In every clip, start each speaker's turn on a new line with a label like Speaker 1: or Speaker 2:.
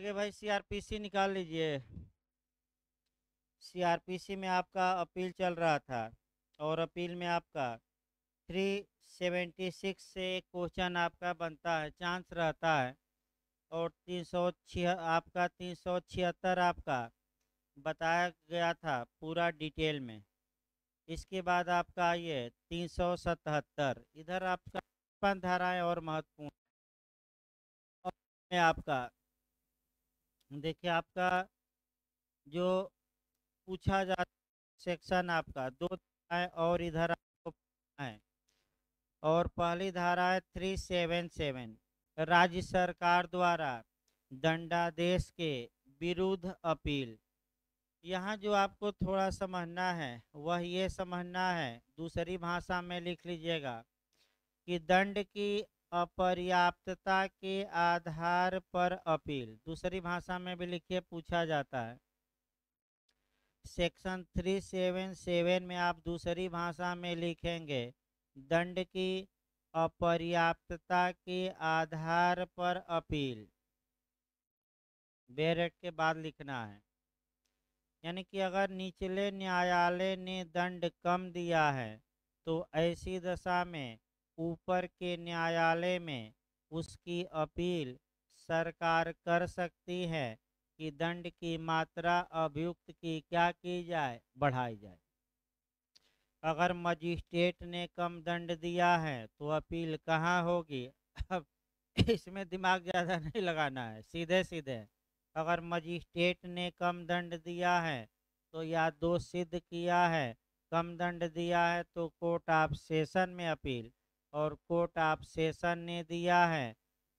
Speaker 1: आगे भाई सीआरपीसी निकाल लीजिए। सीआरपीसी में आपका अपील चल रहा था और अपील में आपका 376 से क्वेश्चन आपका बनता है, चांस रहता है। और 306 आपका 376 आपका बताया गया था पूरा डिटेल में। इसके बाद आपका ये 377 इधर आपका 55 धाराएं और महत्वपूर्ण में आपका देखिए आपका जो पूछा जाता सेक्शन आपका दो धाराएं और इधर आपको है। और पहली धारा है 377 राज्य सरकार द्वारा दंडादेश के विरुद्ध अपील। यहाँ जो आपको थोड़ा समझना है वह ये समझना है, दूसरी भाषा में लिख लीजिएगा कि दंड की अपर्याप्तता के आधार पर अपील। दूसरी भाषा में भी लिखिए, पूछा जाता है। सेक्शन 377 में आप दूसरी भाषा में लिखेंगे दंड की अपर्याप्तता के आधार पर अपील। बेरेट के बाद लिखना है, यानी कि अगर निचले न्यायालय ने दंड कम दिया है तो ऐसी दशा में ऊपर के न्यायालय में उसकी अपील सरकार कर सकती है कि दंड की मात्रा अभियुक्त की क्या की जाए, बढ़ाई जाए। अगर मजिस्ट्रेट ने कम दंड दिया है तो अपील कहाँ होगी? अब इसमें दिमाग ज़्यादा नहीं लगाना है, सीधे सीधे अगर मजिस्ट्रेट ने कम दंड दिया है तो या दोष सिद्ध किया है, कम दंड दिया है तो कोर्ट ऑफ सेशन में अपील, और कोर्ट ऑफ सेशन ने दिया है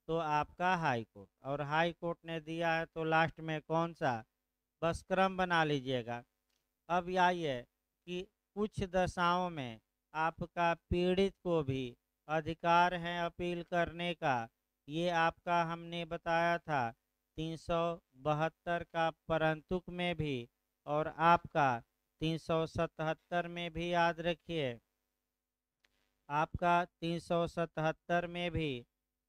Speaker 1: तो आपका हाई कोर्ट, और हाई कोर्ट ने दिया है तो लास्ट में कौन सा, बस क्रम बना लीजिएगा। अब आइए कि कुछ दशाओं में आपका पीड़ित को भी अधिकार है अपील करने का। ये आपका हमने बताया था 372 का परंतुक में भी, और आपका 377 में भी याद रखिए। आपका 377 में भी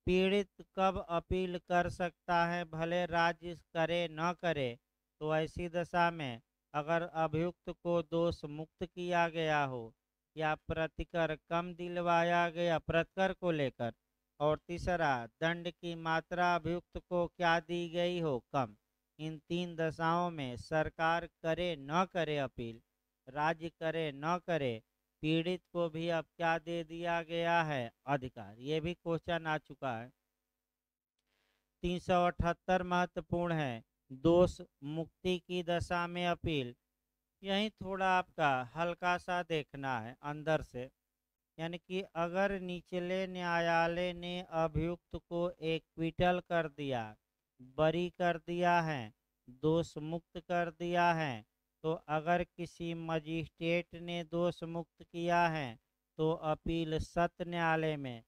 Speaker 1: पीड़ित कब अपील कर सकता है, भले राज्य करे न करे। तो ऐसी दशा में अगर अभियुक्त को दोष मुक्त किया गया हो या प्रतिकर कम दिलवाया गया प्रतिकर को लेकर, और तीसरा दंड की मात्रा अभियुक्त को क्या दी गई हो, कम। इन तीन दशाओं में सरकार करे न करे अपील, राज्य करे न करे, पीड़ित को भी अब क्या दे दिया गया है, अधिकार। ये भी क्वेश्चन आ चुका है। 378 महत्वपूर्ण है, दोष मुक्ति की दशा में अपील। यही थोड़ा आपका हल्का सा देखना है अंदर से, यानी कि अगर निचले न्यायालय ने अभियुक्त को एक्विटल कर दिया, बरी कर दिया है, दोष मुक्त कर दिया है, तो अगर किसी मजिस्ट्रेट ने दोष मुक्त किया है तो अपील सत्र न्यायालय में,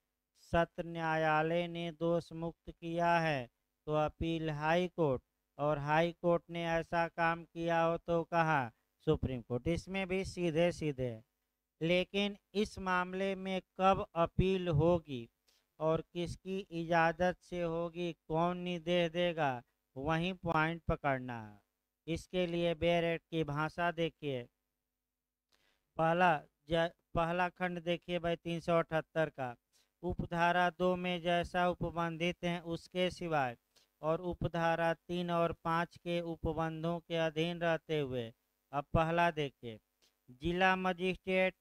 Speaker 1: सत्र न्यायालय ने दोष मुक्त किया है तो अपील हाई कोर्ट, और हाई कोर्ट ने ऐसा काम किया हो तो कहा सुप्रीम कोर्ट। इसमें भी सीधे सीधे, लेकिन इस मामले में कब अपील होगी और किसकी इजाज़त से होगी, कौन निर्देश देगा, वहीं पॉइंट पकड़ना है। इसके लिए बेरेट की भाषा देखिए। पहला पहला खंड देखिए भाई 378 का, उपधारा 2 में जैसा उपबंधित है उसके सिवाय और उपधारा 3 और 5 के उपबंधों के अधीन रहते हुए। अब पहला देखिए, जिला मजिस्ट्रेट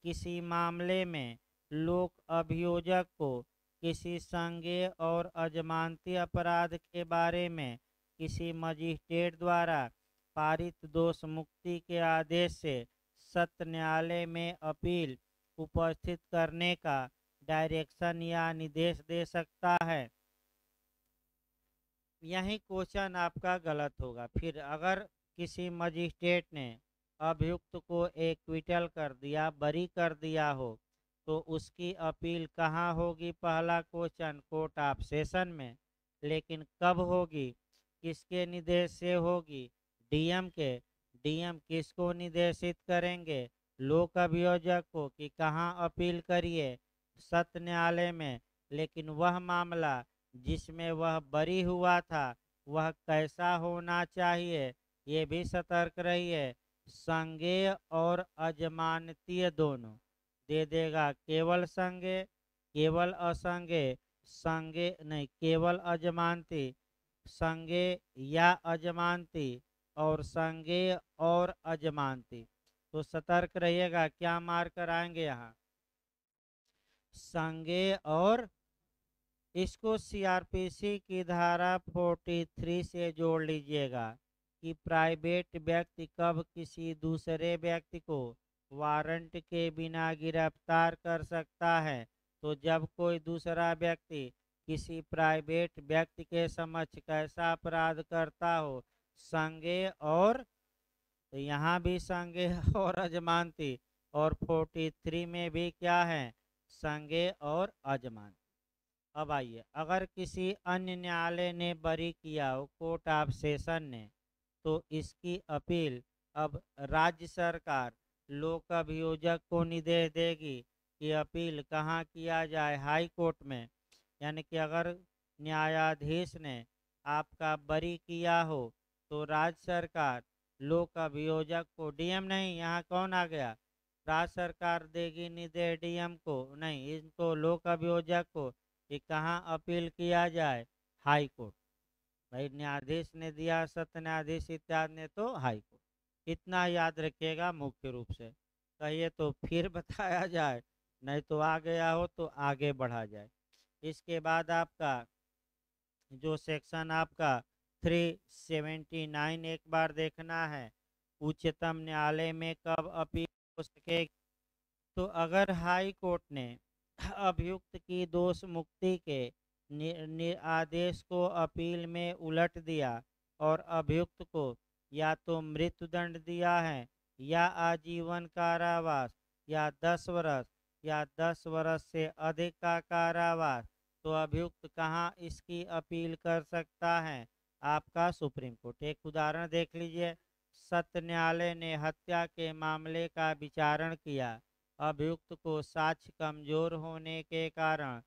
Speaker 1: किसी मामले में लोक अभियोजक को किसी संज्ञेय और अजमानती अपराध के बारे में किसी मजिस्ट्रेट द्वारा पारित दोष मुक्ति के आदेश से सत्र न्यायालय में अपील उपस्थित करने का डायरेक्शन या निर्देश दे सकता है। यही क्वेश्चन आपका गलत होगा। फिर अगर किसी मजिस्ट्रेट ने अभियुक्त को एक्विटल कर दिया, बरी कर दिया हो, तो उसकी अपील कहाँ होगी? पहला क्वेश्चन कोर्ट ऑफ सेशन में। लेकिन कब होगी, किसके निर्देश से होगी? डीएम के। डीएम किसको निर्देशित करेंगे? लोक अभियोजक को कि कहाँ अपील करिए, सत्र न्यायालय में। लेकिन वह मामला जिसमें वह बरी हुआ था वह कैसा होना चाहिए ये भी सतर्क रहिए। संज्ञेय और अजमानतीय दोनों दे देगा। केवल संज्ञेय, केवल असंज्ञेय, संज्ञेय नहीं, केवल अजमानती, संज्ञेय या अजमानती, और संज्ञेय और अजमानती। तो सतर्क रहिएगा, क्या मार कर आएंगे यहाँ, संज्ञेय और, इसको सीआरपीसी की धारा 43 से जोड़ लीजिएगा कि प्राइवेट व्यक्ति कब किसी दूसरे व्यक्ति को वारंट के बिना गिरफ्तार कर सकता है। तो जब कोई दूसरा व्यक्ति किसी प्राइवेट व्यक्ति के समक्ष कैसा अपराध करता हो, संज्ञेय और, तो यहाँ भी संज्ञेय और अजमानती, और 43 में भी क्या है, संज्ञेय और अजमानती। अब आइए, अगर किसी अन्य न्यायालय ने बरी किया हो, कोर्ट ऑफ सेशन ने, तो इसकी अपील अब राज्य सरकार लोक अभियोजक को निर्देश देगी कि अपील कहाँ किया जाए, हाई कोर्ट में। यानी कि अगर न्यायाधीश ने आपका बरी किया हो तो राज्य सरकार लोक अभियोजक को, डीएम नहीं, यहाँ कौन आ गया, राज्य सरकार देगी निर्देश डीएम को नहीं, इनको लोक अभियोजक को, कि कहाँ अपील किया जाए, हाई कोर्ट। भाई न्यायाधीश ने दिया, सत्य न्यायाधीश इत्यादि ने, तो हाई कोर्ट। इतना याद रखिएगा मुख्य रूप से, कहिए तो फिर बताया जाए, नहीं तो आ गया हो तो आगे बढ़ा जाए। इसके बाद आपका जो सेक्शन आपका 379 एक बार देखना है, उच्चतम न्यायालय में कब अपील हो सकेगी। तो अगर हाई कोर्ट ने अभियुक्त की दोष मुक्ति के आदेश को अपील में उलट दिया और अभियुक्त को या तो मृत्युदंड दिया है, या आजीवन कारावास, या 10 वर्ष, या 10 वर्ष से अधिक का कारावास, तो अभियुक्त कहाँ इसकी अपील कर सकता है, आपका सुप्रीम कोर्ट। एक उदाहरण देख लीजिए, सत्य न्यायालय ने हत्या के मामले का विचारण किया, अभियुक्त को साक्ष्य कमजोर होने के कारण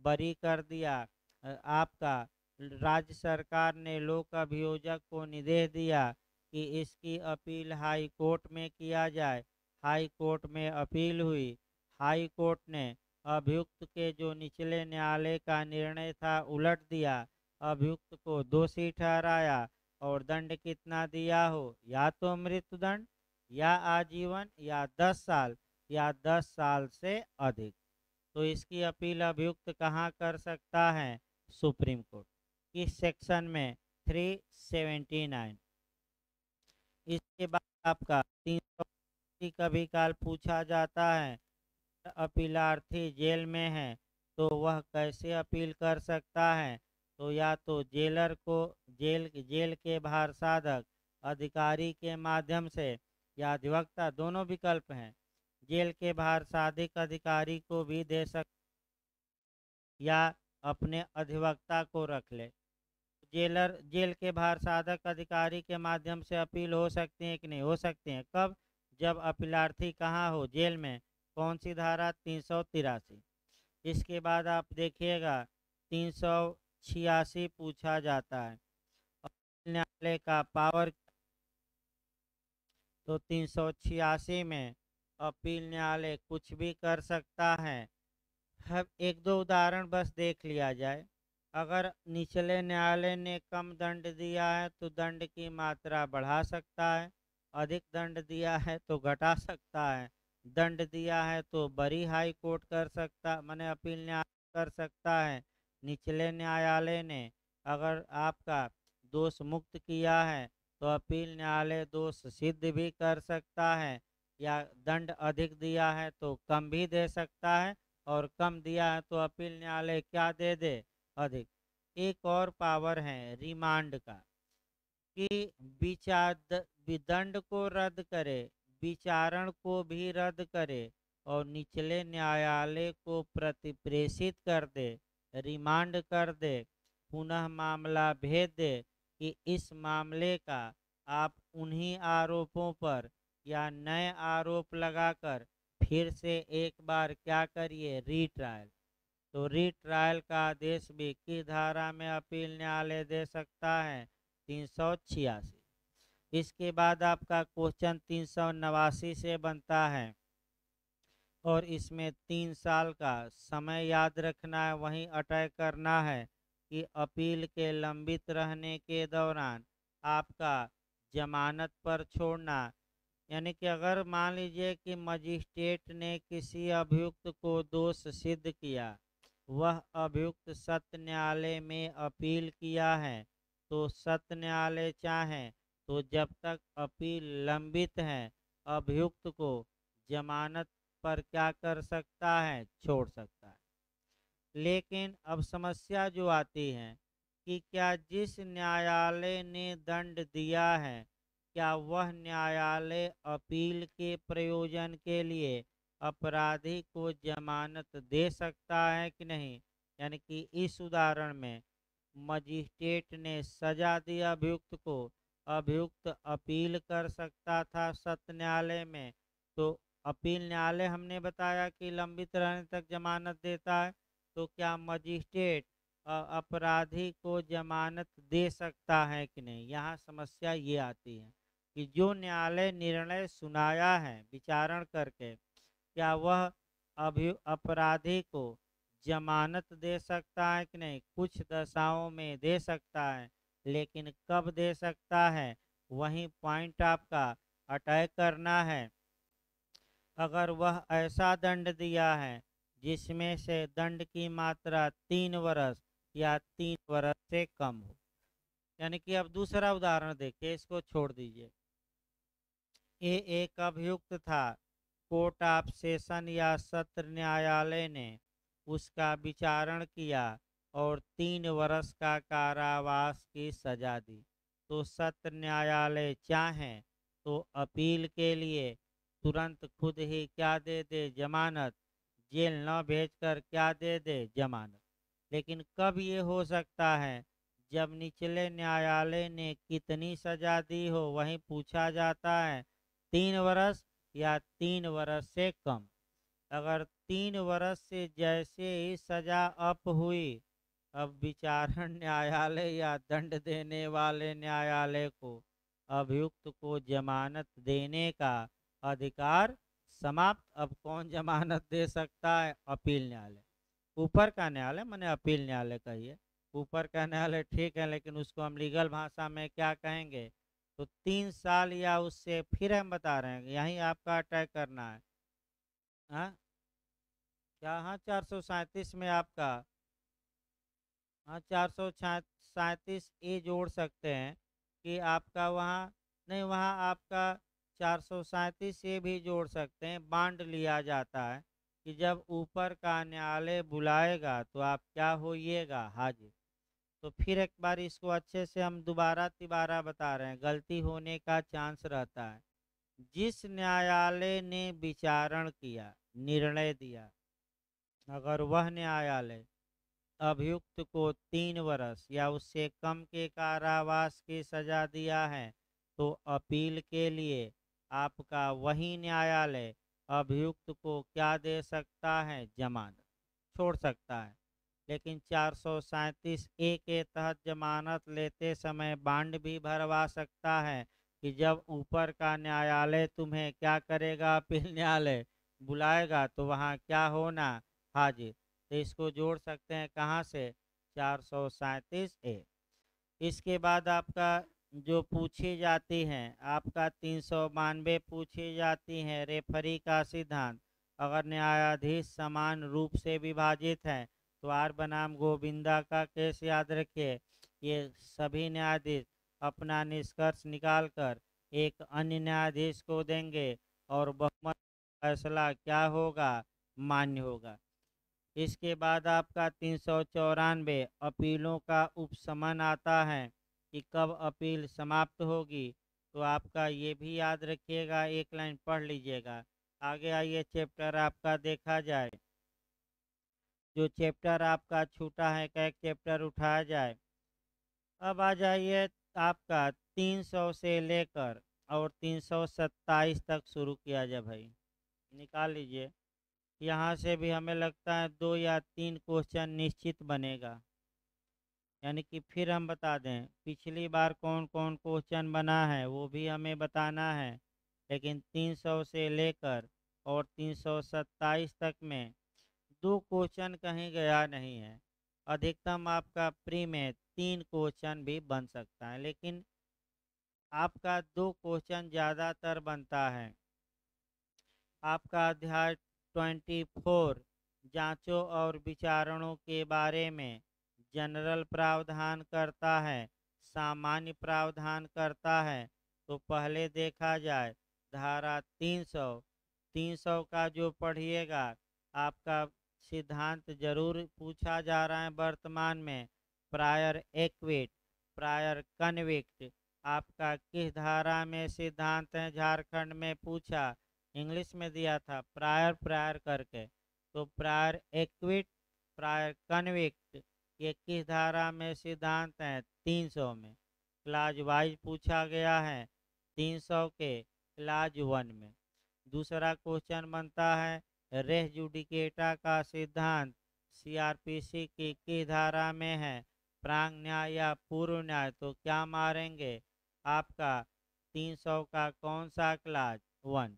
Speaker 1: बरी कर दिया। आपका राज्य सरकार ने लोक अभियोजक को निर्देश दिया कि इसकी अपील हाई कोर्ट में किया जाए। हाई कोर्ट में अपील हुई, हाई कोर्ट ने अभियुक्त के जो निचले न्यायालय का निर्णय था उलट दिया, अभियुक्त को दोषी ठहराया, और दंड कितना दिया हो, या तो मृत्युदंड, या आजीवन, या 10 साल, या 10 साल से अधिक। तो इसकी अपील अभियुक्त कहाँ कर सकता है, सुप्रीम कोर्ट। किस सेक्शन में, 379। इसके बाद आपका 380 कभी काल पूछा जाता है, अपीलार्थी जेल में है तो वह कैसे अपील कर सकता है। तो या तो जेलर को, जेल के बाहर साधक अधिकारी के माध्यम से, या अधिवक्ता, दोनों विकल्प हैं। जेल के बाहर साधिक अधिकारी को भी दे सकते, या अपने अधिवक्ता को रख ले। जेल के बाहर साधक अधिकारी के माध्यम से अपील हो सकती है कि नहीं, हो सकती है। कब, जब अपीलार्थी कहाँ हो, जेल में। कौन सी धारा, 383। इसके बाद आप देखिएगा 386 पूछा जाता है, न्यायालय का पावर। तो 386 में अपील न्यायालय कुछ भी कर सकता है। अब एक दो उदाहरण बस देख लिया जाए। अगर निचले न्यायालय ने कम दंड दिया है तो दंड की मात्रा बढ़ा सकता है, अधिक दंड दिया है तो घटा सकता है, दंड दिया है तो बरी हाई कोर्ट कर सकता, माने अपील न्यायालय कर सकता है। निचले न्यायालय ने अगर आपका दोष मुक्त किया है तो अपील न्यायालय दोष सिद्ध भी कर सकता है, या दंड अधिक दिया है तो कम भी दे सकता है, और कम दिया है तो अपील न्यायालय क्या दे दे, अधिक। एक और पावर है रिमांड का, कि विचार दंड को रद्द करे, विचारण को भी रद्द करे, और निचले न्यायालय को प्रतिप्रेषित कर दे, रिमांड कर दे, पुनः मामला भेज दे कि इस मामले का आप उन्हीं आरोपों पर या नए आरोप लगाकर फिर से एक बार क्या करिए, रीट्रायल। तो रीट्रायल का आदेश भी किस धारा में अपील न्यायालय दे सकता है? 386। इसके बाद आपका क्वेश्चन 389 से बनता है और इसमें 3 साल का समय याद रखना है, वहीं अटय करना है कि अपील के लंबित रहने के दौरान आपका जमानत पर छोड़ना, यानी कि अगर मान लीजिए कि मजिस्ट्रेट ने किसी अभियुक्त को दोष सिद्ध किया, वह अभियुक्त सत्र न्यायालय में अपील किया है, तो सत्र न्यायालय चाहे तो जब तक अपील लंबित है अभियुक्त को जमानत पर क्या कर सकता है? छोड़ सकता है। लेकिन अब समस्या जो आती है कि क्या जिस न्यायालय ने दंड दिया है, क्या वह न्यायालय अपील के प्रयोजन के लिए अपराधी को जमानत दे सकता है कि नहीं? यानी कि इस उदाहरण में मजिस्ट्रेट ने सजा दी अभियुक्त को, अभियुक्त अपील कर सकता था सत्र न्यायालय में, तो अपील न्यायालय हमने बताया कि लंबित रहने तक जमानत देता है, तो क्या मजिस्ट्रेट अपराधी को जमानत दे सकता है कि नहीं? यहाँ समस्या ये आती है कि जो न्यायालय निर्णय सुनाया है विचारण करके, क्या वह अपराधी को जमानत दे सकता है कि नहीं? कुछ दशाओं में दे सकता है, लेकिन कब दे सकता है, वही पॉइंट आपका अटैक करना है। अगर वह ऐसा दंड दिया है जिसमें से दंड की मात्रा 3 वर्ष या 3 वर्ष से कम हो, यानी कि अब दूसरा उदाहरण देखिए, इसको छोड़ दीजिए। ये एक अभियुक्त था, कोर्ट ऑफ सेशन या सत्र न्यायालय ने उसका विचारण किया और 3 वर्ष का कारावास की सजा दी, तो सत्र न्यायालय चाहे तो अपील के लिए तुरंत खुद ही क्या दे दे? जमानत। जेल न भेजकर क्या दे दे? जमानत। लेकिन कब ये हो सकता है? जब निचले न्यायालय ने कितनी सजा दी हो, वहीं पूछा जाता है 3 वर्ष या 3 वर्ष से कम। अगर 3 वर्ष से जैसे ही सजा अप हुई, अब विचारण न्यायालय या दंड देने वाले न्यायालय को अभियुक्त को जमानत देने का अधिकार समाप्त। अब कौन जमानत दे सकता है? अपील न्यायालय। ऊपर का न्यायालय, मैंने अपील न्यायालय कहिए, ऊपर का न्यायालय ठीक है, लेकिन उसको हम लीगल भाषा में क्या कहेंगे? तो 3 साल या उससे, फिर हम बता रहे हैं यहीं आपका अटैक करना है। हाँ क्या? हाँ 437 में आपका, हाँ 437 ए जोड़ सकते हैं कि आपका वहाँ नहीं, वहाँ आपका 437 ए भी जोड़ सकते हैं। बांड लिया जाता है कि जब ऊपर का न्यायालय बुलाएगा तो आप क्या होइएगा? हाजिर। तो फिर एक बार इसको अच्छे से हम दोबारा तिबारा बता रहे हैं, गलती होने का चांस रहता है। जिस न्यायालय ने विचारण किया, निर्णय दिया, अगर वह न्यायालय अभियुक्त को 3 वर्ष या उससे कम के कारावास की सजा दिया है, तो अपील के लिए आपका वही न्यायालय अभियुक्त को क्या दे सकता है? जमानत। छोड़ सकता है। लेकिन 437 ए के तहत जमानत लेते समय बांड भी भरवा सकता है कि जब ऊपर का न्यायालय तुम्हें क्या करेगा? अपील न्यायालय बुलाएगा तो वहाँ क्या होना? हाजिर। तो इसको जोड़ सकते हैं कहाँ से? 437 ए। इसके बाद आपका जो पूछी जाती हैं, आपका 392 पूछी जाती हैं, रेफरी का सिद्धांत। अगर न्यायाधीश समान रूप से विभाजित हैं, तो आर बनाम गोविंदा का केस याद रखिए, ये सभी न्यायाधीश अपना निष्कर्ष निकालकर एक अन्य न्यायाधीश को देंगे और बहुमत फैसला क्या होगा? मान्य होगा। इसके बाद आपका 394 अपीलों का उपशमन आता है कि कब अपील समाप्त होगी, तो आपका ये भी याद रखिएगा, एक लाइन पढ़ लीजिएगा। आगे आइए, चैप्टर आपका देखा जाए। जो चैप्टर आपका छूटा है, का एक चैप्टर उठाया जाए। अब आ जाइए, आपका 300 से लेकर और 327 तक शुरू किया जाए भाई, निकाल लीजिए। यहाँ से भी हमें लगता है 2 या 3 क्वेश्चन निश्चित बनेगा। यानी कि फिर हम बता दें पिछली बार कौन कौन क्वेश्चन बना है वो भी हमें बताना है, लेकिन 300 से लेकर और 327 तक में 2 क्वेश्चन कहीं गया नहीं है। अधिकतम आपका प्री में 3 क्वेश्चन भी बन सकता है, लेकिन आपका 2 क्वेश्चन ज़्यादातर बनता है। आपका अध्याय 24 जांचों और विचारणों के बारे में जनरल प्रावधान करता है, सामान्य प्रावधान करता है। तो पहले देखा जाए धारा 300 का जो पढ़िएगा आपका सिद्धांत जरूर पूछा जा रहा है वर्तमान में। प्रायर एक्विट, प्रायर कन्विक्ट आपका किस धारा में सिद्धांत है झारखंड में पूछा, इंग्लिश में दिया था प्रायर प्रायर करके। तो प्रायर एक्विट, प्रायर कन्विक्ट ये किस धारा में सिद्धांत है 300 में। क्लाज वाइज पूछा गया है 300 के क्लाज 1 में। दूसरा क्वेश्चन बनता है रेस जुडिकेटा का सिद्धांत सीआरपीसी की किस धारा में है, प्रांग न्याय या पूर्व न्याय। तो क्या मारेंगे आपका 300 का कौन सा क्लाज 1।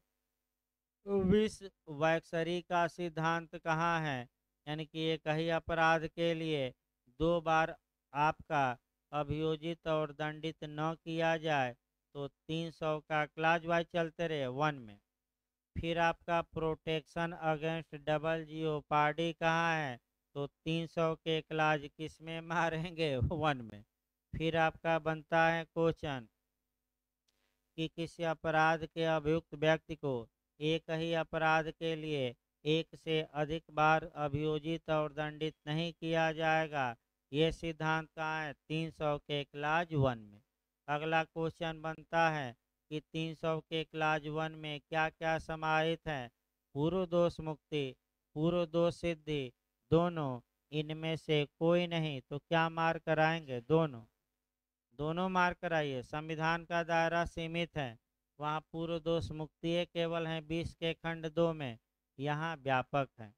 Speaker 1: विश्व वैक्सरी का सिद्धांत कहाँ है, यानी कि एक ही अपराध के लिए 2 बार आपका अभियोजित और दंडित न किया जाए। तो 300 का क्लाज वाइज चलते रहे 1 में। फिर आपका प्रोटेक्शन अगेंस्ट डबल जियोपार्डी कहाँ है, तो 300 के क्लाज किस में मारेंगे 1 में। फिर आपका बनता है क्वेश्चन कि किसी अपराध के अभियुक्त व्यक्ति को एक ही अपराध के लिए एक से अधिक बार अभियोजित और दंडित नहीं किया जाएगा। ये सिद्धांत कहाँ है 300 के क्लाज 1 में। अगला क्वेश्चन बनता है कि 300 के क्लाज 1 में क्या क्या समाहित है, पूर्व दोष मुक्ति, पूर्व दोष सिद्धि दोनों, इनमें से कोई नहीं। तो क्या मार्क कराएंगे दोनों, दोनों मार्क कराइए। संविधान का दायरा सीमित है, वहाँ पूर्व दोष मुक्ति केवल है 20 के खंड 2 में, यहाँ व्यापक है।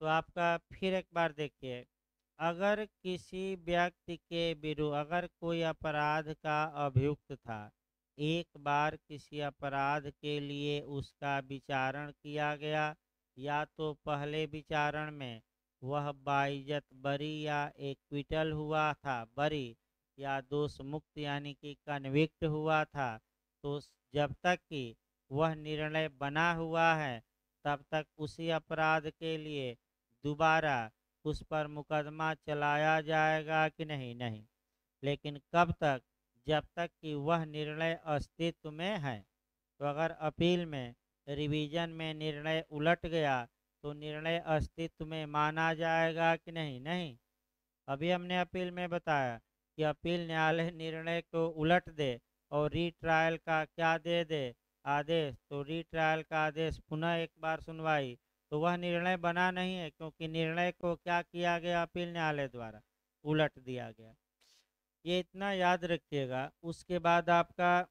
Speaker 1: तो आपका फिर एक बार देखिए, अगर किसी व्यक्ति के विरुद्ध अगर कोई अपराध का अभियुक्त था, एक बार किसी अपराध के लिए उसका विचारण किया गया, या तो पहले विचारण में वह बाइज्जत बरी या एक्विटल हुआ था बरी, या दोष मुक्त यानी कि कन्विक्ट हुआ था। तो जब तक कि वह निर्णय बना हुआ है तब तक उसी अपराध के लिए दोबारा उस पर मुकदमा चलाया जाएगा कि नहीं, नहीं। लेकिन कब तक, जब तक कि वह निर्णय अस्तित्व में है। तो अगर अपील में रिवीजन में निर्णय उलट गया तो निर्णय अस्तित्व में माना जाएगा कि नहीं, नहीं। अभी हमने अपील में बताया कि अपील न्यायालय निर्णय को उलट दे और रीट्रायल का क्या दे दे आदेश, तो रीट्रायल का आदेश पुनः एक बार सुनवाई, तो वह निर्णय बना नहीं है, क्योंकि निर्णय को क्या किया गया अपील न्यायालय द्वारा उलट दिया गया। ये इतना याद रखिएगा। उसके बाद आपका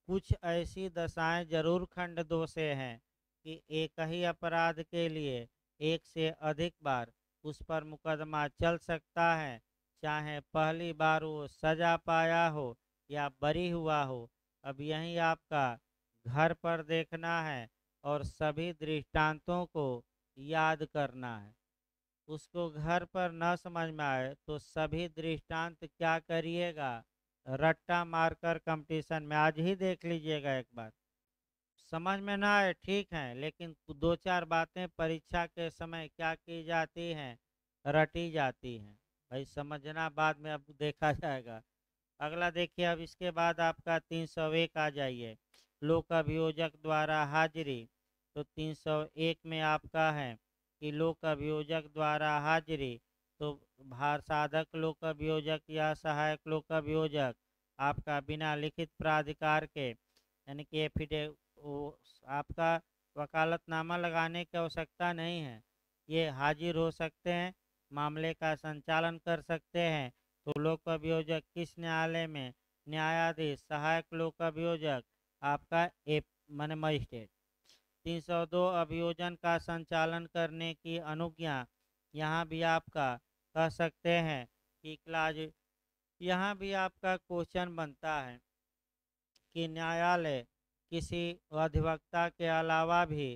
Speaker 1: कुछ ऐसी दशाएं जरूर खंड 2 से हैं कि एक ही अपराध के लिए एक से अधिक बार उस पर मुकदमा चल सकता है, चाहे पहली बार वो सजा पाया हो या बरी हुआ हो। अब यही आपका घर पर देखना है और सभी दृष्टांतों को याद करना है। उसको घर पर न समझ में आए तो सभी दृष्टांत क्या करिएगा, रट्टा मारकर कंपटीशन में आज ही देख लीजिएगा एक बार। समझ में ना आए ठीक है, लेकिन 2-4 बातें परीक्षा के समय क्या की जाती हैं, रटी जाती हैं। भाई समझना बाद में अब देखा जाएगा। अगला देखिए, अब इसके बाद आपका 301 आ जाइए, लोक अभियोजक द्वारा हाजिरी। तो 301 में आपका है कि लोक अभियोजक द्वारा हाजिरी। तो भार साधक लोक अभियोजक या सहायक लोक अभियोजक आपका बिना लिखित प्राधिकार के, यानी कि एफिडे आपका वकालतनामा लगाने की आवश्यकता नहीं है, ये हाजिर हो सकते हैं, मामले का संचालन कर सकते हैं। तो लोक अभियोजक किस न्यायालय में, न्यायाधीश, सहायक लोक अभियोजक आपका माने मजिस्ट्रेट। 302 अभियोजन का संचालन करने की अनुज्ञा। यहाँ भी आपका कह सकते हैं कि क्लाज, यहाँ भी आपका क्वेश्चन बनता है कि न्यायालय किसी अधिवक्ता के अलावा भी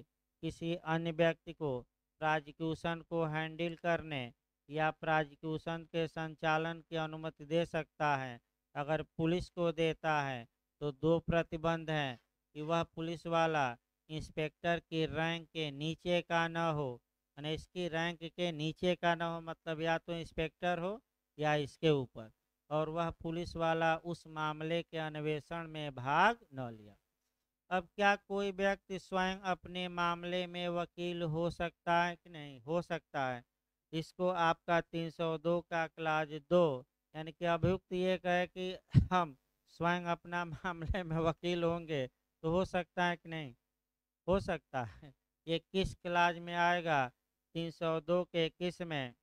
Speaker 1: किसी अन्य व्यक्ति को प्रोसिक्यूशन को हैंडल करने या प्रोसिक्यूशन के संचालन की अनुमति दे सकता है। अगर पुलिस को देता है तो दो प्रतिबंध हैं कि वह पुलिस वाला इंस्पेक्टर की रैंक के नीचे का न हो, यानी इसकी रैंक के नीचे का न हो, मतलब या तो इंस्पेक्टर हो या इसके ऊपर, और वह पुलिस वाला उस मामले के अन्वेषण में भाग न लिया। अब क्या कोई व्यक्ति स्वयं अपने मामले में वकील हो सकता है कि नहीं? हो सकता है। इसको आपका 302 का क्लाज 2, यानी कि अभियुक्त ये कहे कि हम स्वयं अपना मामले में वकील होंगे, तो हो सकता है कि नहीं? हो सकता है। ये किस क्लाज में आएगा? 302 के किस में?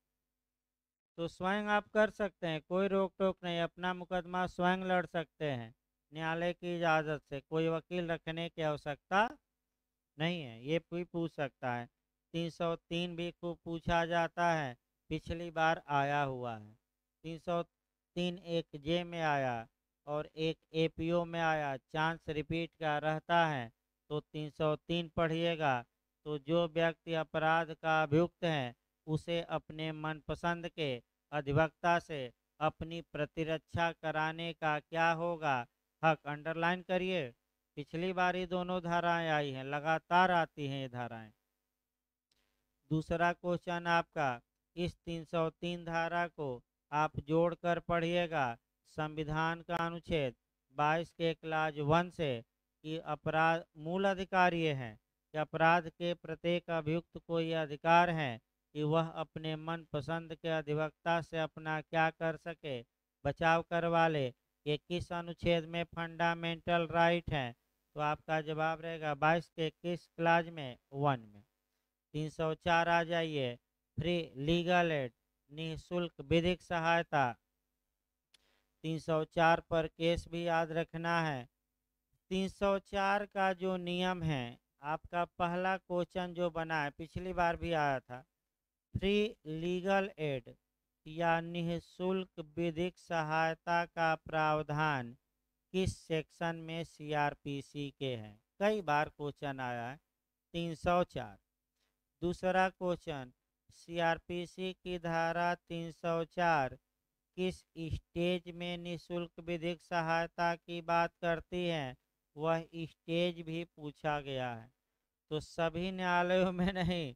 Speaker 1: तो स्वयं आप कर सकते हैं, कोई रोक टोक नहीं, अपना मुकदमा स्वयं लड़ सकते हैं न्यायालय की इजाज़त से, कोई वकील रखने की आवश्यकता नहीं है। ये भी पूछ सकता है। 303 भी खूब पूछा जाता है, पिछली बार आया हुआ है। 303 एक जे में आया और एक एपीओ में आया, चांस रिपीट का रहता है, तो 303 पढ़िएगा। तो जो व्यक्ति अपराध का अभियुक्त है उसे अपने मनपसंद के अधिवक्ता से अपनी प्रतिरक्षा कराने का क्या होगा? हक। अंडरलाइन करिए, पिछली बार ही दोनों धाराएं आई हैं, लगातार आती हैं ये धाराएं। दूसरा क्वेश्चन आपका, इस 303 धारा को आप जोड़कर पढ़िएगा। संविधान का अनुच्छेद 22 के क्लाज 1 से कि अपराध मूल अधिकार ये है कि अपराध के प्रत्येक अभियुक्त को यह अधिकार है कि वह अपने मन पसंद के अधिवक्ता से अपना क्या कर सके? बचाव करवा ले। ये किस अनुच्छेद में फंडामेंटल राइट है? तो आपका जवाब रहेगा 22 के किस क्लाज में? 1 में। 304 आ जाइए, फ्री लीगल एड, निःशुल्क विधिक सहायता। 304 पर केस भी याद रखना है। 304 का जो नियम है, आपका पहला क्वेश्चन जो बना है, पिछली बार भी आया था, फ्री लीगल एड या निःशुल्क विधिक सहायता का प्रावधान किस सेक्शन में सीआरपीसी के हैं? कई बार क्वेश्चन आया है। 304। दूसरा क्वेश्चन, सीआरपीसी की धारा 304 किस स्टेज में निःशुल्क विधिक सहायता की बात करती है? वह स्टेज भी पूछा गया है। तो सभी न्यायालयों में नहीं,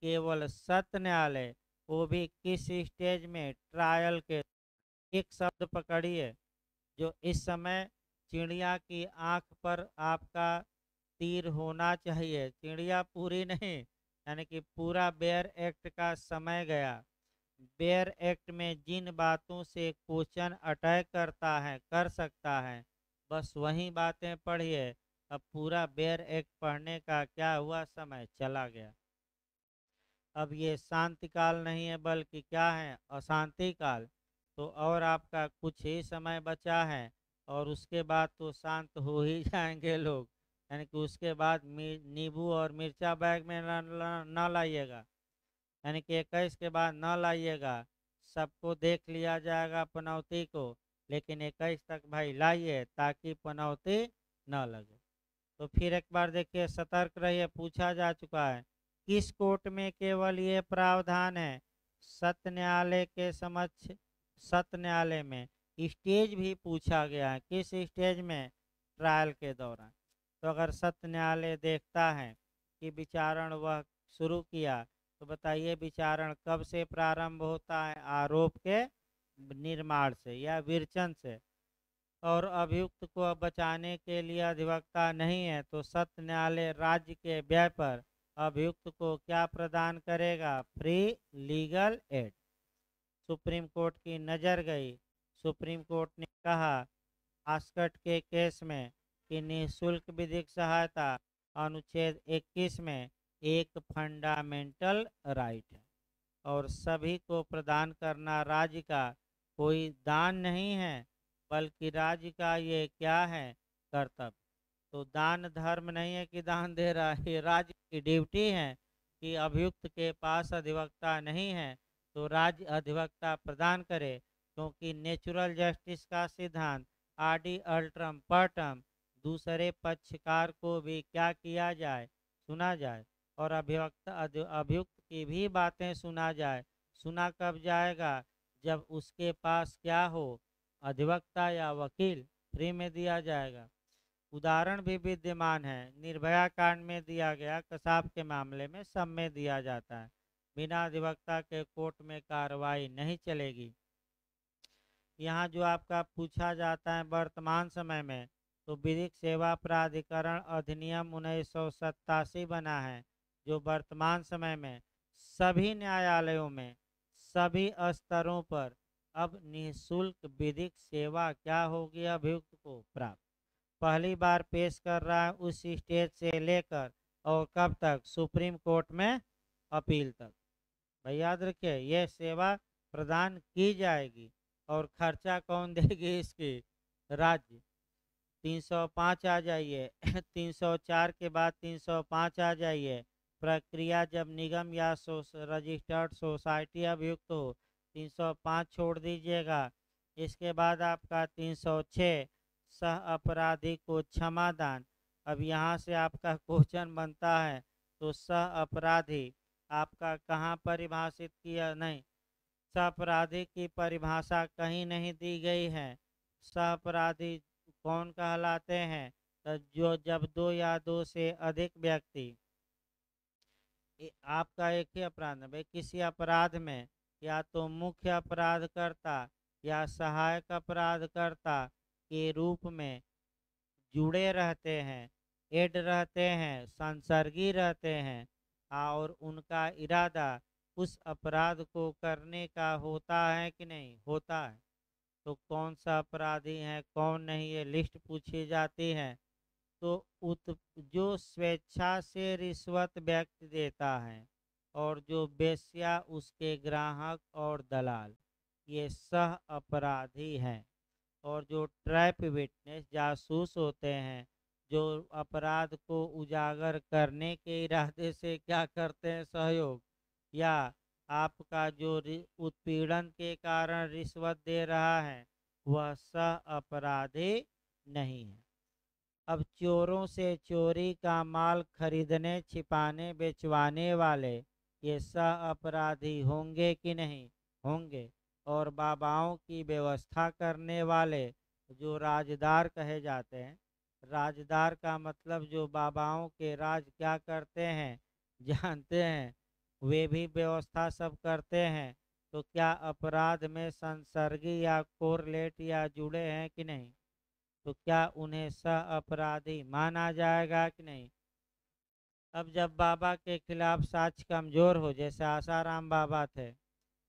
Speaker 1: केवल सत्र न्यायालय, वो भी किस स्टेज में? ट्रायल के। एक शब्द पकड़िए, जो इस समय चिड़िया की आंख पर आपका तीर होना चाहिए, चिड़िया पूरी नहीं, यानी कि पूरा बेयर एक्ट का समय गया। बेयर एक्ट में जिन बातों से क्वेश्चन अटैक करता है, कर सकता है, बस वही बातें पढ़िए। अब पूरा बेयर एक्ट पढ़ने का क्या हुआ? समय चला गया। अब ये शांति काल नहीं है, बल्कि क्या है? अशांति काल। तो और आपका कुछ ही समय बचा है और उसके बाद तो शांत हो ही जाएंगे लोग, यानी कि उसके बाद नींबू और मिर्चा बैग में न लाइएगा, यानी कि 21 के बाद न लाइएगा। सबको देख लिया जाएगा पनौती को, लेकिन 21 तक भाई लाइए ताकि पनौती न लगे। तो फिर एक बार देखिए, सतर्क रहिए, पूछा जा चुका है। किस कोर्ट में केवल ये प्रावधान है? सत्र न्यायालय के समक्ष, सत्र न्यायालय में। स्टेज भी पूछा गया है, किस स्टेज में? ट्रायल के दौरान। तो अगर सत्र न्यायालय देखता है कि विचारण वह शुरू किया, तो बताइए विचारण कब से प्रारंभ होता है? आरोप के निर्माण से या विरचन से। और अभियुक्त को बचाने के लिए अधिवक्ता नहीं है, तो सत्र न्यायालय राज्य के व्यय पर अभियुक्त को क्या प्रदान करेगा? Free legal aid. Supreme court की नज़र गई, सुप्रीम कोर्ट ने कहा आस्कट के केस में कि निःशुल्क विधिक सहायता अनुच्छेद 21 में एक फंडामेंटल राइट है और सभी को प्रदान करना राज्य का कोई दान नहीं है, बल्कि राज्य का ये क्या है? कर्तव्य। तो दान धर्म नहीं है कि दान दे रहा है, ये राज्य की ड्यूटी है कि अभियुक्त के पास अधिवक्ता नहीं है तो राज्य अधिवक्ता प्रदान करे, क्योंकि नेचुरल जस्टिस का सिद्धांत आडि अल्ट्रम पर्टम, दूसरे पक्षकार को भी क्या किया जाए, सुना जाए, और अभियुक्त की भी बातें सुना जाए। सुना कब जाएगा? जब उसके पास क्या हो, अधिवक्ता या वकील, फ्री में दिया जाएगा। उदाहरण भी विद्यमान है, निर्भया कांड में दिया गया, कसाब के मामले में सब में दिया जाता है। बिना अधिवक्ता के कोर्ट में कार्रवाई नहीं चलेगी। यहाँ जो आपका पूछा जाता है वर्तमान समय में, तो विधिक सेवा प्राधिकरण अधिनियम 1987 बना है, जो वर्तमान समय में सभी न्यायालयों में सभी स्तरों पर अब निःशुल्क विधिक सेवा क्या होगी, अभियुक्त को प्राप्त। पहली बार पेश कर रहा है उस स्टेज से लेकर और कब तक, सुप्रीम कोर्ट में अपील तक। भाई याद रखिए, यह सेवा प्रदान की जाएगी। और खर्चा कौन देगी इसकी? राज्य। 305 आ जाइए 304 के बाद 305 आ जाइए। प्रक्रिया जब निगम या रजिस्टर्ड सोसाइटी अभियुक्त हो, 305 छोड़ दीजिएगा। इसके बाद आपका 306 सह अपराधी को क्षमादान। अब यहाँ से आपका क्वेश्चन बनता है, तो सह अपराधी आपका कहाँ परिभाषित किया? नहीं, सह अपराधी की परिभाषा कहीं नहीं दी गई है। सह अपराधी कौन कहलाते हैं? तो जो जब दो या दो से अधिक व्यक्ति, आपका एक ही अपराध है भाई, किसी अपराध में या तो मुख्य अपराधकर्ता या सहायक अपराधकर्ता के रूप में जुड़े रहते हैं, एड रहते हैं, संसर्गी रहते हैं, और उनका इरादा उस अपराध को करने का होता है कि नहीं होता है। तो कौन सा अपराधी है कौन नहीं, ये लिस्ट पूछी जाती है। तो जो स्वेच्छा से रिश्वत व्यक्ति देता है और जो बेश्या उसके ग्राहक और दलाल, ये सह अपराधी हैं। और जो ट्रैप विटनेस जासूस होते हैं, जो अपराध को उजागर करने के इरादे से क्या करते हैं, सहयोग, या आपका जो उत्पीड़न के कारण रिश्वत दे रहा है, वह सह अपराधी नहीं है। अब चोरों से चोरी का माल खरीदने, छिपाने, बेचवाने वाले, ये सह अपराधी होंगे कि नहीं होंगे। और बाबाओं की व्यवस्था करने वाले, जो राजदार कहे जाते हैं, राजदार का मतलब जो बाबाओं के राज क्या करते हैं जानते हैं, वे भी व्यवस्था सब करते हैं। तो क्या अपराध में संसर्गी या कोरलेट या जुड़े हैं कि नहीं? तो क्या उन्हें सह अपराधी माना जाएगा कि नहीं? अब जब बाबा के खिलाफ साक्ष्य कमजोर हो, जैसे आसाराम बाबा थे,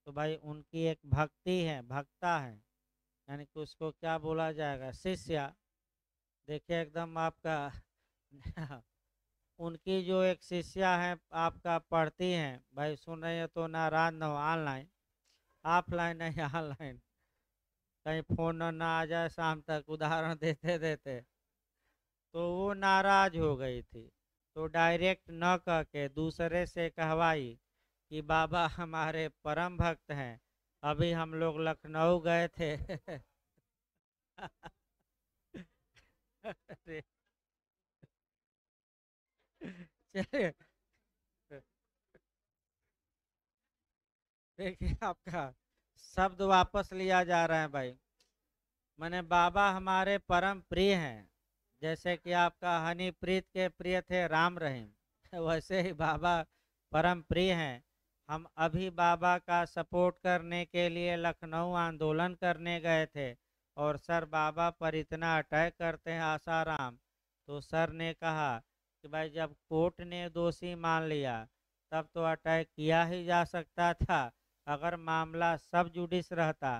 Speaker 1: तो भाई उनकी एक भक्ति है, भक्ता है, यानी कि उसको क्या बोला जाएगा, शिष्या। देखिए एकदम आपका उनकी जो एक शिष्या है आपका पढ़ती हैं, भाई सुन रहे हैं तो नाराज न हो, ऑनलाइन, ऑफलाइन नहीं ऑनलाइन, कहीं फोन ना आ जाए शाम तक, उदाहरण देते देते। तो वो नाराज हो गई थी, तो डायरेक्ट न कह के दूसरे से कहवाई कि बाबा हमारे परम भक्त हैं, अभी हम लोग लखनऊ गए थे चलिए देखिए आपका शब्द वापस लिया जा रहा है भाई। मैंने बाबा हमारे परम प्रिय हैं, जैसे कि आपका हनीप्रीत के प्रिय थे राम रहीम वैसे ही बाबा परम प्रिय हैं। हम अभी बाबा का सपोर्ट करने के लिए लखनऊ आंदोलन करने गए थे, और सर बाबा पर इतना अटैक करते हैं आसाराम। तो सर ने कहा कि भाई जब कोर्ट ने दोषी मान लिया तब तो अटैक किया ही जा सकता था। अगर मामला सब जुडिस रहता,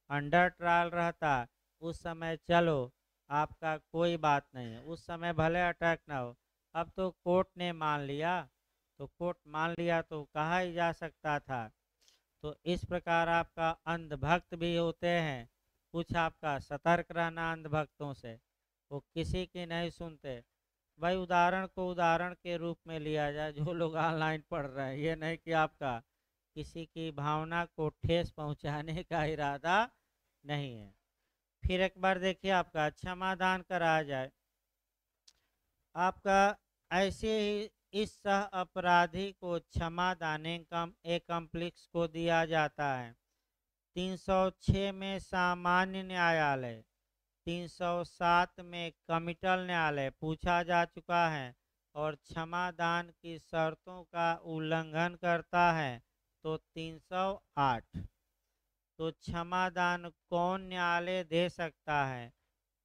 Speaker 1: अंडर ट्रायल रहता, उस समय चलो आपका कोई बात नहीं है, उस समय भले अटैक ना हो। अब तो कोर्ट ने मान लिया, तो कोर्ट मान लिया तो कहा ही जा सकता था। तो इस प्रकार आपका अंधभक्त भी होते हैं, कुछ आपका सतर्क रहना अंधभक्तों से, वो किसी की नहीं सुनते। भाई उदाहरण को उदाहरण के रूप में लिया जाए, जो लोग ऑनलाइन पढ़ रहे हैं, ये नहीं कि आपका किसी की भावना को ठेस पहुंचाने का इरादा नहीं है। फिर एक बार देखिए, आपका क्षमादान कराया जाए। आपका ऐसे ही इस सह अपराधी को क्षमादान एकम्प्लिक्स को दिया जाता है। 306 में सामान्य न्यायालय, 307 में कमिटल न्यायालय पूछा जा चुका है और क्षमादान की शर्तों का उल्लंघन करता है तो 308। तो क्षमादान कौन न्यायालय दे सकता है,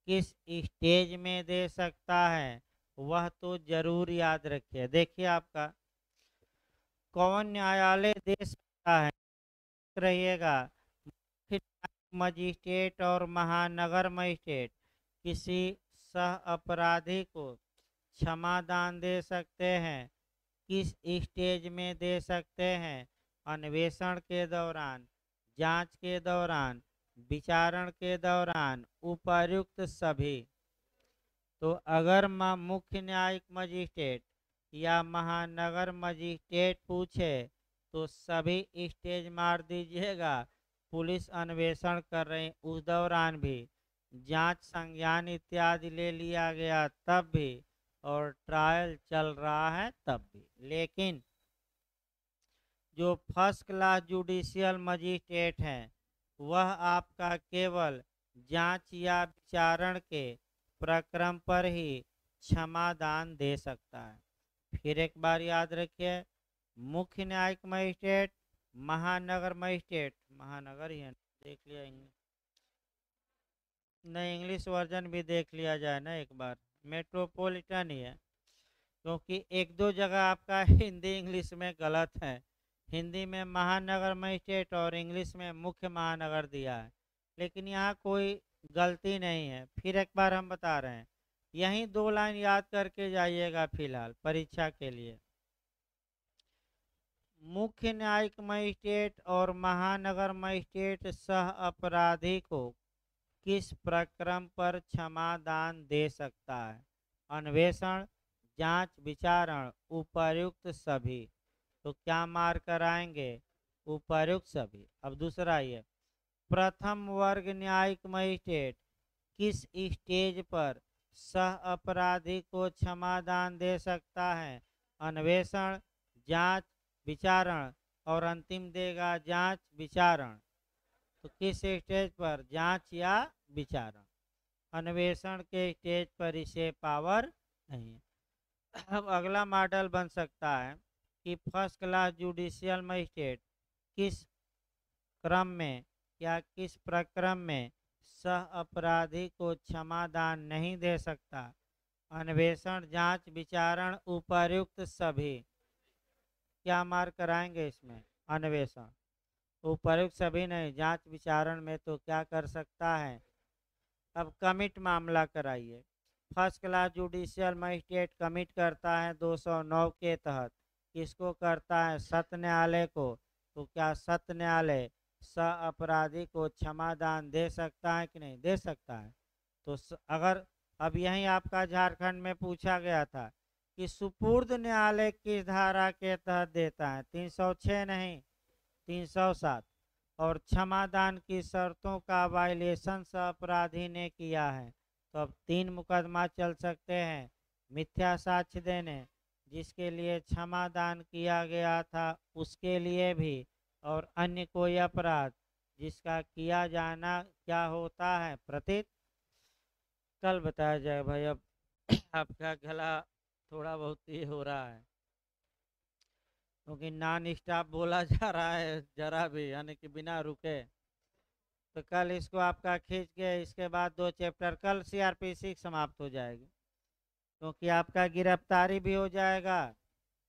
Speaker 1: किस स्टेज में दे सकता है, वह तो जरूर याद रखिए। देखिए आपका कौन न्यायालय दे सकता है, रहिएगा, मजिस्ट्रेट और महानगर मजिस्ट्रेट किसी सह अपराधी को क्षमादान दे सकते हैं। किस स्टेज में दे सकते हैं, अन्वेषण के दौरान, जांच के दौरान, विचारण के दौरान, उपर्युक्त सभी। तो अगर मुख्य न्यायिक मजिस्ट्रेट या महानगर मजिस्ट्रेट पूछे तो सभी स्टेज मार दीजिएगा। पुलिस अन्वेषण कर रही उस दौरान भी, जांच संज्ञान इत्यादि ले लिया गया तब भी, और ट्रायल चल रहा है तब भी। लेकिन जो फर्स्ट क्लास जुडिशियल मजिस्ट्रेट है, वह आपका केवल जांच या विचारण के प्रक्रम पर ही क्षमादान दे सकता है। फिर एक बार याद रखिए, मुख्य न्यायिक मजिस्ट्रेट, महानगर मजिस्ट्रेट, महानगर ही है, देख लिया नहीं, इंग्लिश वर्जन भी देख लिया जाए ना एक बार, मेट्रोपॉलिटन ही है, क्योंकि एक दो जगह आपका हिंदी इंग्लिश में गलत है। हिंदी में महानगर मजिस्ट्रेट और इंग्लिश में मुख्य महानगर दिया है, लेकिन यहाँ कोई गलती नहीं है। फिर एक बार हम बता रहे हैं, यही 2 लाइन याद करके जाइएगा फिलहाल परीक्षा के लिए। मुख्य न्यायिक मजिस्ट्रेट और महानगर मजिस्ट्रेट सह अपराधी को किस प्रक्रम पर क्षमादान दे सकता है, अन्वेषण, जांच, विचारण, उपर्युक्त सभी। तो क्या मार्क कराएंगे, उपर्युक्त सभी। अब दूसरा ये, प्रथम वर्ग न्यायिक मजिस्ट्रेट किस स्टेज पर सह अपराधी को क्षमादान दे सकता है, अन्वेषण, जांच, विचारण, और अंतिम देगा जांच विचारण। तो किस स्टेज पर, जांच या विचारण। अन्वेषण के स्टेज पर इसे पावर नहीं है। अब अगला मॉडल बन सकता है कि फर्स्ट क्लास जुडिशियल मजिस्ट्रेट किस क्रम में या किस प्रक्रम में सह अपराधी को क्षमादान नहीं दे सकता, अन्वेषण, जांच, विचारण, उपर्युक्त सभी। क्या मार्क कराएंगे इसमें, अन्वेषण, उपर्युक्त सभी नहीं, जांच विचारण में तो क्या कर सकता है। अब कमिट मामला कराइए। First class judicial magistrate commit करता है 209 के तहत, किसको करता है, सत्र न्यायालय को। तो क्या सत्र न्यायालय सह अपराधी को क्षमादान दे सकता है कि नहीं दे सकता है। तो अगर अब यही आपका झारखंड में पूछा गया था कि सुपुर्द न्यायालय किस धारा के तहत देता है, 306 नहीं 307, और क्षमादान की शर्तों का वायलेशन सह अपराधी ने किया है, तो अब 3 मुकदमा चल सकते हैं। मिथ्या साक्ष्य देने, जिसके लिए क्षमादान किया गया था उसके लिए भी, और अन्य कोई अपराध जिसका किया जाना क्या होता है, प्रतीत। कल बताया जाए भाई। अब आपका गला थोड़ा बहुत ही हो रहा है, क्योंकि नॉन स्टॉप बोला जा रहा है जरा भी, यानी कि बिना रुके। तो कल इसको आपका खींच के इसके बाद 2 चैप्टर, कल CRPC समाप्त हो जाएगी, क्योंकि आपका गिरफ्तारी भी हो जाएगा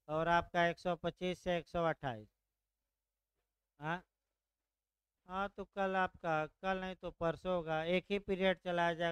Speaker 1: और आपका 125 से 128। हाँ हाँ, तो कल आपका, कल नहीं तो परसों होगा, एक ही पीरियड चलाया जाएगा।